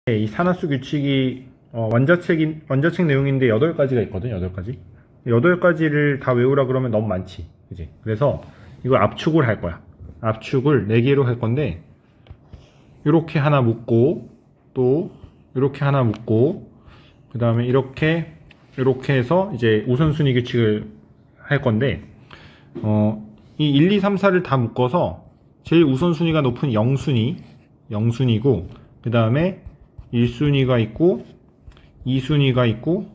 이 산화수 규칙이 원자책 내용인데 8가지가 있거든. 8가지. 8가지를 다 외우라 그러면 너무 많지. 그지? 그래서 이걸 압축을 할 거야. 압축을 4개로 할 건데 이렇게 하나 묶고 또 이렇게 하나 묶고 그 다음에 이렇게 해서 이제 우선순위 규칙을 할 건데 이 1, 2, 3, 4를 다 묶어서 제일 우선순위가 높은 0순위고 그 다음에 1순위가 있고 2순위가 있고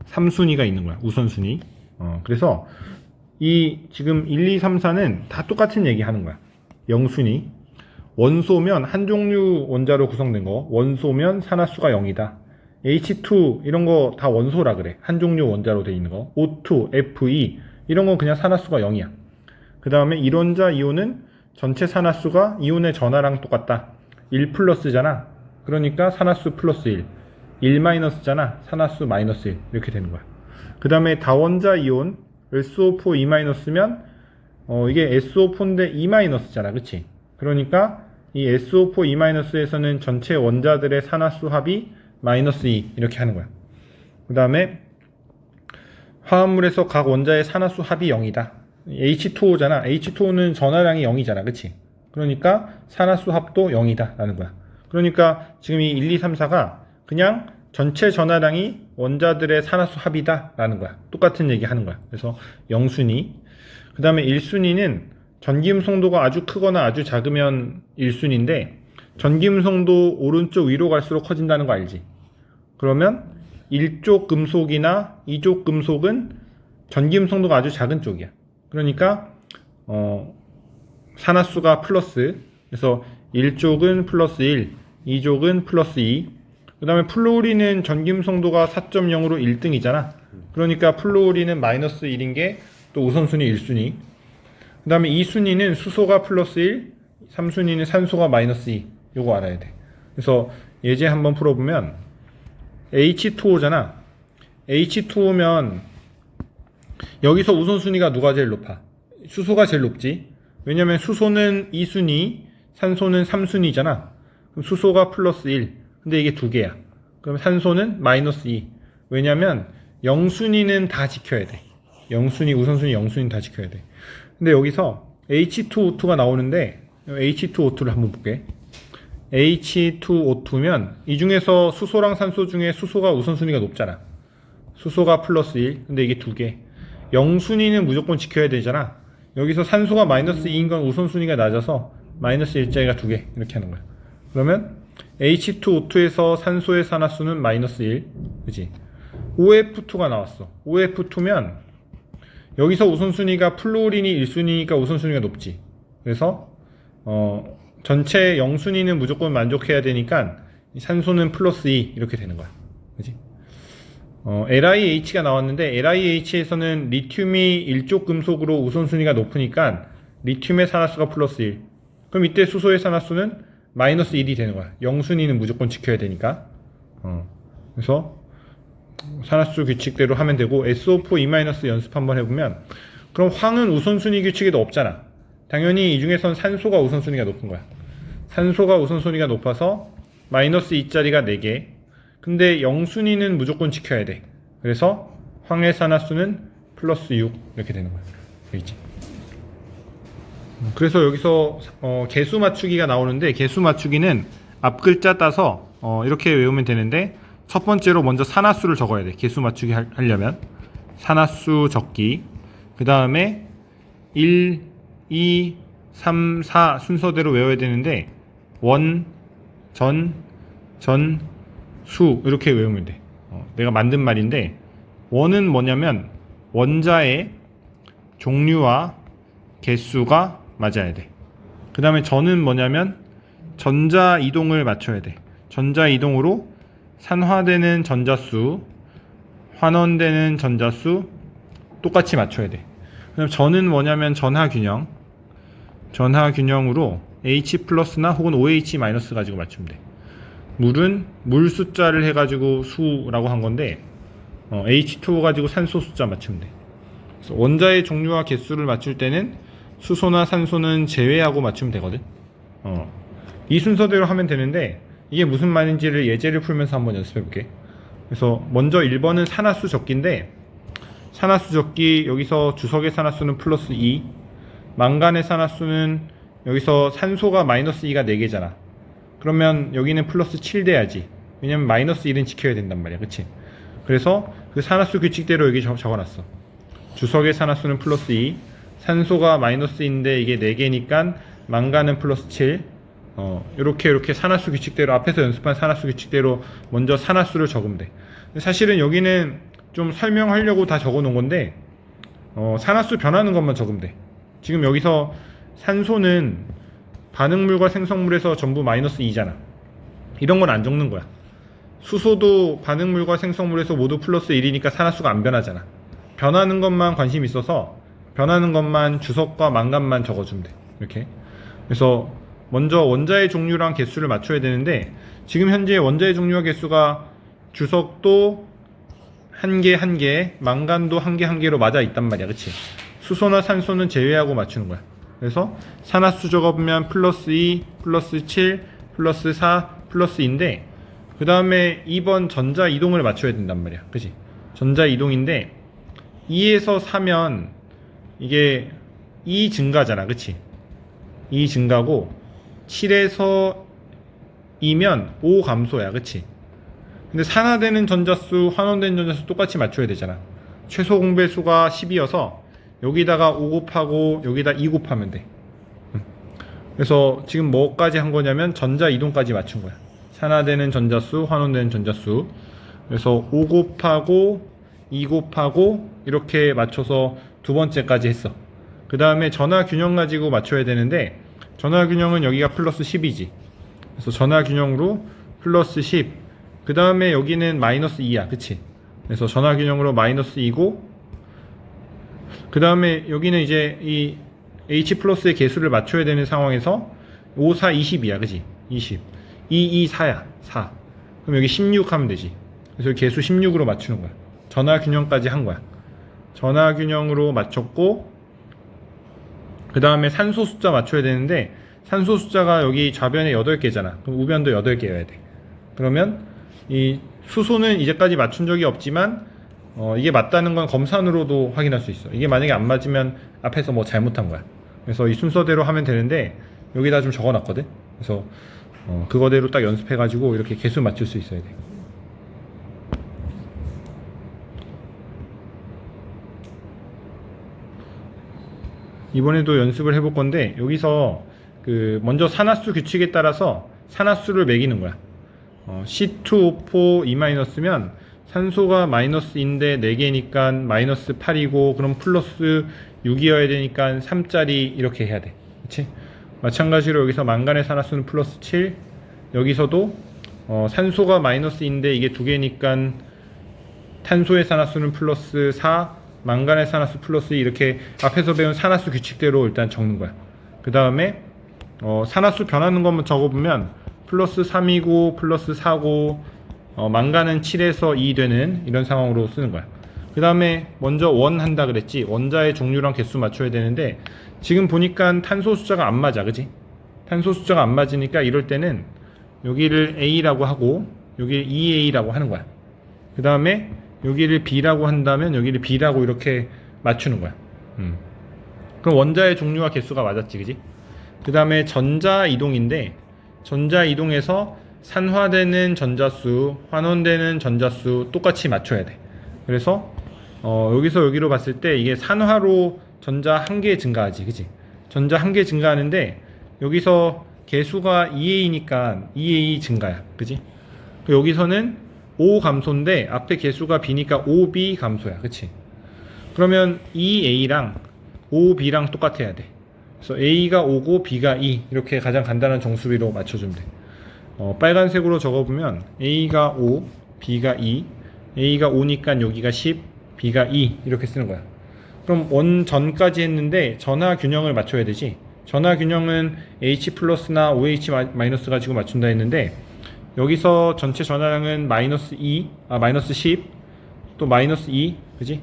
3순위가 있는 거야. 우선순위. 그래서 이 지금 1, 2, 3, 4는 다 똑같은 얘기 하는 거야. 0순위. 원소면 한 종류 원자로 구성된 거. 원소면 산화수가 0이다. H2 이런 거 다 원소라 그래. 한 종류 원자로 돼 있는 거. O2, Fe 이런 건 그냥 산화수가 0이야. 그 다음에 이론자 이온은 전체 산화수가 이온의 전하랑 똑같다. 1 플러스잖아. 그러니까 산화수 플러스 1 마이너스잖아. 산화수 마이너스 1 이렇게 되는 거야. 그 다음에 다원자 이온 SO4 2 마이너스면 이게 SO4인데 2 마이너스잖아. 그치? 그러니까 이 SO4 2 마이너스에서는 전체 원자들의 산화수 합이 마이너스 2 이렇게 하는 거야. 그 다음에 화합물에서 각 원자의 산화수 합이 0이다. H2O잖아. H2O는 전하량이 0이잖아. 그치? 그러니까 산화수 합도 0이다 라는 거야. 그러니까 지금 이 1, 2, 3, 4가 그냥 전체 전하량이 원자들의 산화수 합이다 라는 거야. 똑같은 얘기 하는 거야. 그래서 0순위. 그 다음에 1순위는 전기음성도가 아주 크거나 아주 작으면 1순위인데 전기음성도 오른쪽 위로 갈수록 커진다는 거 알지? 그러면 1쪽 금속이나 2쪽 금속은 전기음성도가 아주 작은 쪽이야. 그러니까 산화수가 플러스. 그래서 1쪽은 플러스 1, 2쪽은 플러스 2. 그 다음에 플루오린은 전기음성도가 4.0으로 1등이잖아. 그러니까 플루오린은 마이너스 1인 게 또 우선순위 1순위. 그 다음에 2순위는 수소가 플러스 1, 3순위는 산소가 마이너스 2. 요거 알아야 돼. 그래서 예제 한번 풀어보면 H2O잖아. H2O면 여기서 우선순위가 누가 제일 높아? 수소가 제일 높지. 왜냐면 수소는 2순위, 산소는 3순위잖아. 그럼 수소가 플러스 1. 근데 이게 2개야. 그럼 산소는 마이너스 2. 왜냐면 0순위는 다 지켜야 돼. 0순위, 우선순위 0순위는 다 지켜야 돼. 근데 여기서 H2O2가 나오는데 H2O2를 한번 볼게. H2O2면 이 중에서 수소랑 산소 중에 수소가 우선순위가 높잖아. 수소가 플러스 1. 근데 이게 2개. 0순위는 무조건 지켜야 되잖아. 여기서 산소가 마이너스 2인 건 우선순위가 낮아서 마이너스 1자리가 2개 이렇게 하는 거야. 그러면 H2O2에서 산소의 산화수는 마이너스 1. 그치? OF2가 나왔어. OF2면 여기서 우선순위가 플루오린이 1순위니까 우선순위가 높지. 그래서 전체 0순위는 무조건 만족해야 되니까 산소는 플러스 2 이렇게 되는 거야. 그치? LiH가 나왔는데 LiH에서는 리튬이 1쪽 금속으로 우선순위가 높으니까 리튬의 산화수가 플러스 1. 그럼 이때 수소의 산화수는 마이너스 1이 되는 거야. 0순위는 무조건 지켜야 되니까. 그래서 산화수 규칙대로 하면 되고 SO4 2- 연습 한번 해보면 그럼 황은 우선순위 규칙에도 없잖아. 당연히 이 중에선 산소가 우선순위가 높은 거야. 산소가 우선순위가 높아서 마이너스 2자리가 4개. 근데 0순위는 무조건 지켜야 돼. 그래서 황의 산화수는 플러스 6 이렇게 되는 거야. 알겠지? 그래서 여기서 개수 맞추기가 나오는데 개수 맞추기는 앞 글자 따서 이렇게 외우면 되는데 첫 번째로 먼저 산화수를 적어야 돼. 개수 맞추기 하려면 산화수 적기. 그 다음에 1, 2, 3, 4 순서대로 외워야 되는데 원, 전, 수 이렇게 외우면 돼. 내가 만든 말인데 원은 뭐냐면 원자의 종류와 개수가 맞아야 돼. 그 다음에 전은 뭐냐면 전자 이동을 맞춰야 돼. 전자 이동으로 산화되는 전자수, 환원되는 전자수 똑같이 맞춰야 돼. 그다음 전은 뭐냐면 전하균형. 전하균형으로 H 플러스나 혹은 OH 마이너스 가지고 맞추면 돼. 물은 물 숫자를 해가지고 수라고 한 건데 H2O 가지고 산소 숫자 맞추면 돼. 그래서 원자의 종류와 개수를 맞출 때는 수소나 산소는 제외하고 맞추면 되거든. 이 순서대로 하면 되는데 이게 무슨 말인지를 예제를 풀면서 한번 연습해 볼게. 그래서 먼저 1번은 산화수 적기인데, 산화수 적기 여기서 주석의 산화수는 플러스 2, 망간의 산화수는 여기서 산소가 마이너스 2가 4개잖아. 그러면 여기는 플러스 7 돼야지. 왜냐면 마이너스 1은 지켜야 된단 말이야. 그치? 그래서 그 산화수 규칙대로 여기 적어놨어. 주석의 산화수는 플러스 2, 산소가 마이너스인데 이게 4개니까 망간은 플러스 7. 이렇게 산화수 규칙대로, 앞에서 연습한 산화수 규칙대로 먼저 산화수를 적으면 돼. 사실은 여기는 좀 설명하려고 다 적어 놓은 건데, 산화수 변하는 것만 적으면 돼. 지금 여기서 산소는 반응물과 생성물에서 전부 마이너스 2잖아. 이런 건 안 적는 거야. 수소도 반응물과 생성물에서 모두 플러스 1이니까 산화수가 안 변하잖아. 변하는 것만 관심 있어서 변하는 것만 주석과 망간만 적어주면 돼. 이렇게. 그래서 먼저 원자의 종류랑 개수를 맞춰야 되는데, 지금 현재 원자의 종류와 개수가 주석도 1개 1개, 망간도 1개 1개로 맞아 있단 말이야. 그치? 수소나 산소는 제외하고 맞추는 거야. 그래서 산화수 적어보면 플러스 2, 플러스 7, 플러스 4, 플러스 2인데, 그 다음에 2번 전자 이동을 맞춰야 된단 말이야. 그치? 전자 이동인데 2에서 4면 이게 2 증가잖아. 그치? 2 증가고 7에서 2면 5 감소야. 그치? 근데 산화되는 전자수, 환원되는 전자수 똑같이 맞춰야 되잖아. 최소 공배수가 10이어서 여기다가 5 곱하고 여기다 2 곱하면 돼. 그래서 지금 뭐까지 한 거냐면 전자 이동까지 맞춘 거야. 산화되는 전자수, 환원되는 전자수. 그래서 5 곱하고 2 곱하고 이렇게 맞춰서 두 번째까지 했어. 그 다음에 전화 균형 가지고 맞춰야 되는데, 전화 균형은 여기가 플러스 10이지. 그래서 전화 균형으로 플러스 10. 그 다음에 여기는 마이너스 2야. 그치? 그래서 전화 균형으로 마이너스 2고, 그 다음에 여기는 이제 이 H 플러스의 개수를 맞춰야 되는 상황에서 5, 4, 20이야. 그치? 20. 2, 2, 4야. 4. 그럼 여기 16 하면 되지. 그래서 개수 16으로 맞추는 거야. 전화 균형까지 한 거야. 전화 균형으로 맞췄고, 그 다음에 산소 숫자 맞춰야 되는데, 산소 숫자가 여기 좌변에 8개잖아. 그럼 우변도 8개여야 돼. 그러면 이 수소는 이제까지 맞춘 적이 없지만, 이게 맞다는 건 검산으로도 확인할 수 있어. 이게 만약에 안 맞으면 앞에서 뭐 잘못한 거야. 그래서 이 순서대로 하면 되는데, 여기다 좀 적어놨거든. 그래서 그거대로 딱 연습해가지고 이렇게 개수 맞출 수 있어야 돼. 이번에도 연습을 해볼 건데, 여기서 먼저 산화수 규칙에 따라서 산화수를 매기는 거야. C2O4 2-면 산소가 마이너스인데 4개니까 마이너스 8이고, 그럼 플러스 6이어야 되니까 3짜리 이렇게 해야 돼. 그치? 마찬가지로 여기서 망간의 산화수는 플러스 7. 여기서도 산소가 마이너스인데 이게 2개니까 탄소의 산화수는 플러스 4, 망간의 산화수 플러스 2, 이렇게 앞에서 배운 산화수 규칙대로 일단 적는 거야. 그 다음에 산화수 변하는 것만 적어보면 플러스 3이고 플러스 4고, 망간은 7에서 2 되는 이런 상황으로 쓰는 거야. 그 다음에 먼저 원 한다 그랬지. 원자의 종류랑 개수 맞춰야 되는데, 지금 보니까 탄소 숫자가 안 맞아. 그지? 탄소 숫자가 안 맞으니까 이럴 때는 여기를 A라고 하고 여기를 EA라고 하는 거야. 그 다음에 여기를 B라고 한다면 여기를 B라고 이렇게 맞추는 거야. 그럼 원자의 종류와 개수가 맞았지. 그지? 그 다음에 전자 이동인데, 전자 이동에서 산화되는 전자수, 환원되는 전자수 똑같이 맞춰야 돼. 그래서 여기서 여기로 봤을 때 이게 산화로 전자 1개 증가하지. 그치? 전자 1개 증가하는데 여기서 개수가 2A니까 2A 증가야. 그치? 여기서는 O 감소인데 앞에 개수가 B니까 OB 감소야. 그치? 그러면 2A랑 OB랑 똑같아야 돼. 그래서 A가 5고 B가 2, 이렇게 가장 간단한 정수비로 맞춰주면 돼. 빨간색으로 적어보면 A가 5, B가 2, A가 5니까 여기가 10, B가 2 이렇게 쓰는 거야. 그럼 원전까지 했는데 전하 균형을 맞춰야 되지. 전하 균형은 H 플러스나 OH 마이너스 가지고 맞춘다 했는데, 여기서 전체 전하량은 마이너스 2, 마이너스 10, 또 마이너스 2, 그지?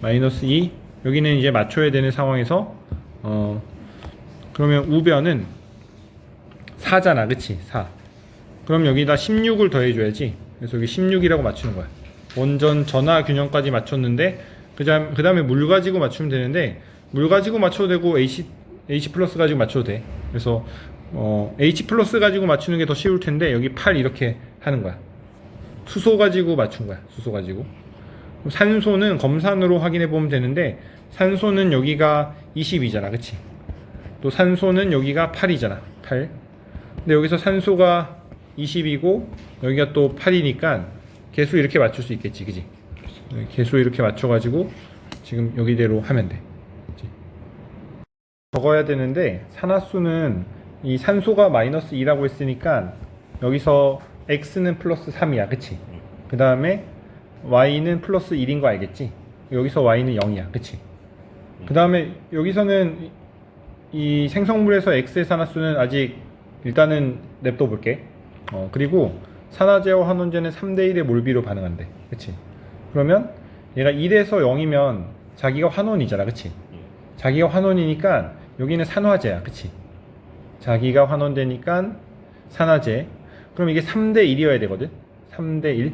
마이너스 2, 여기는 이제 맞춰야 되는 상황에서 그러면 우변은 4잖아. 그치? 4. 그럼 여기다 16을 더해줘야지. 그래서 여기 16이라고 맞추는 거야. 원전 전하 균형까지 맞췄는데 그 다음에 물 가지고 맞추면 되는데 물 가지고 맞춰도 되고 H 플러스 가지고 맞춰도 돼. 그래서 H 플러스 가지고 맞추는 게 더 쉬울 텐데 여기 8 이렇게 하는 거야. 수소 가지고 맞춘 거야. 수소 가지고. 산소는 검산으로 확인해 보면 되는데 산소는 여기가 20이잖아. 그치? 또 산소는 여기가 8이잖아. 8. 근데 여기서 산소가 20이고 여기가 또 8이니까 개수 이렇게 맞출 수 있겠지. 그치? 개수 이렇게 맞춰가지고 지금 여기대로 하면 돼. 그치? 적어야 되는데 산화수는 이 산소가 마이너스 2라고 했으니까 여기서 x는 플러스 3이야. 그치? 그 다음에 y는 플러스 1인 거 알겠지? 여기서 y는 0이야. 그치? 그 다음에 여기서는 이 생성물에서 x의 산화수는 아직 일단은 냅둬 볼게. 그리고 산화제와 환원제는 3대1의 몰비로 반응한대. 그치? 그러면 얘가 1에서 0이면 자기가 환원이잖아. 그치? 자기가 환원이니까 여기는 산화제야. 그치? 자기가 환원되니까 산화제. 그럼 이게 3대1이어야 되거든. 3대1.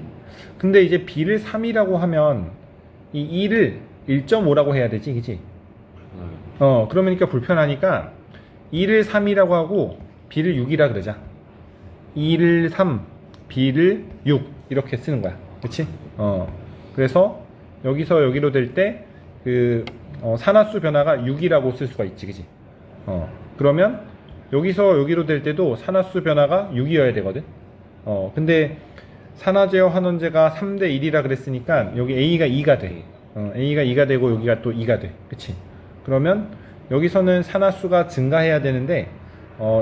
근데 이제 B를 3이라고 하면 이 2를 1.5라고 해야 되지. 그치? 그러니까 불편하니까 2를 3이라고 하고 B를 6이라 그러자. 2를 3, B를 6 이렇게 쓰는 거야. 그치? 그래서 여기서 여기로 될 때 그 산화수 변화가 6이라고 쓸 수가 있지. 그치? 그러면 여기서 여기로 될 때도 산화수 변화가 6이어야 되거든. 근데 산화제와 환원제가 3대1이라 그랬으니까 여기 A가 2가 돼. A가 2가 되고 여기가 또 2가 돼. 그치? 그러면 여기서는 산화수가 증가해야 되는데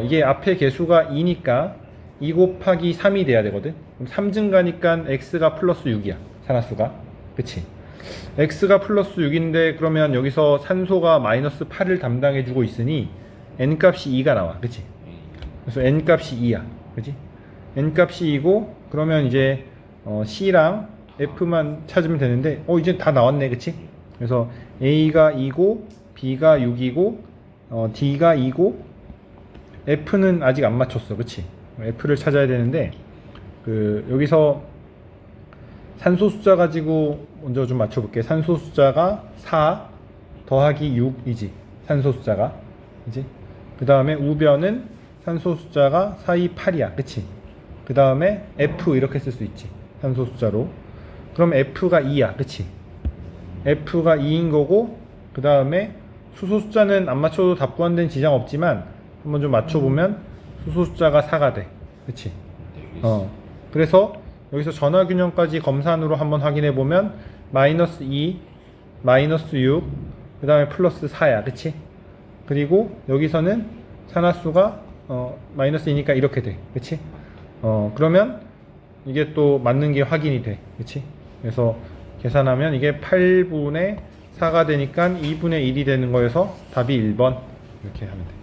이게 앞에 개수가 2니까 2 곱하기 3이 돼야 되거든. 그럼 3 증가니까 X가 플러스 6이야. 산화수가. 그치? X가 플러스 6인데 그러면 여기서 산소가 마이너스 8을 담당해주고 있으니 N값이 2가 나와. 그치? 그래서 N값이 2야. 그치? N값이 2고 그러면 이제 C랑 F만 찾으면 되는데 이제 다 나왔네. 그치? 그래서 A가 2고 B가 6이고 D가 2고 F는 아직 안 맞췄어. 그치? F를 찾아야 되는데 여기서 산소 숫자 가지고 먼저 좀 맞춰볼게. 산소 숫자가 4 더하기 6이지. 산소 숫자가. 그치? 그 다음에 우변은 산소 숫자가 4, 2, 8이야. 그치? 그 다음에 F 이렇게 쓸 수 있지. 산소 숫자로. 그럼 F가 2야. 그치? F가 2인 거고 그 다음에 수소 숫자는 안 맞춰도 답 구한다는 지장 없지만 한번 좀 맞춰보면 수소 숫자가 4가 돼. 그치? 그래서 여기서 전화균형까지 검산으로 한번 확인해 보면 마이너스 2, 마이너스 6, 그 다음에 플러스 4야. 그치? 그리고 여기서는 산화수가 마이너스 2니까 이렇게 돼. 그치? 그러면 이게 또 맞는 게 확인이 돼. 그치? 그래서 계산하면 이게 8분의 4가 되니까 2분의 1이 되는 거여서 답이 1번 이렇게 하면 돼.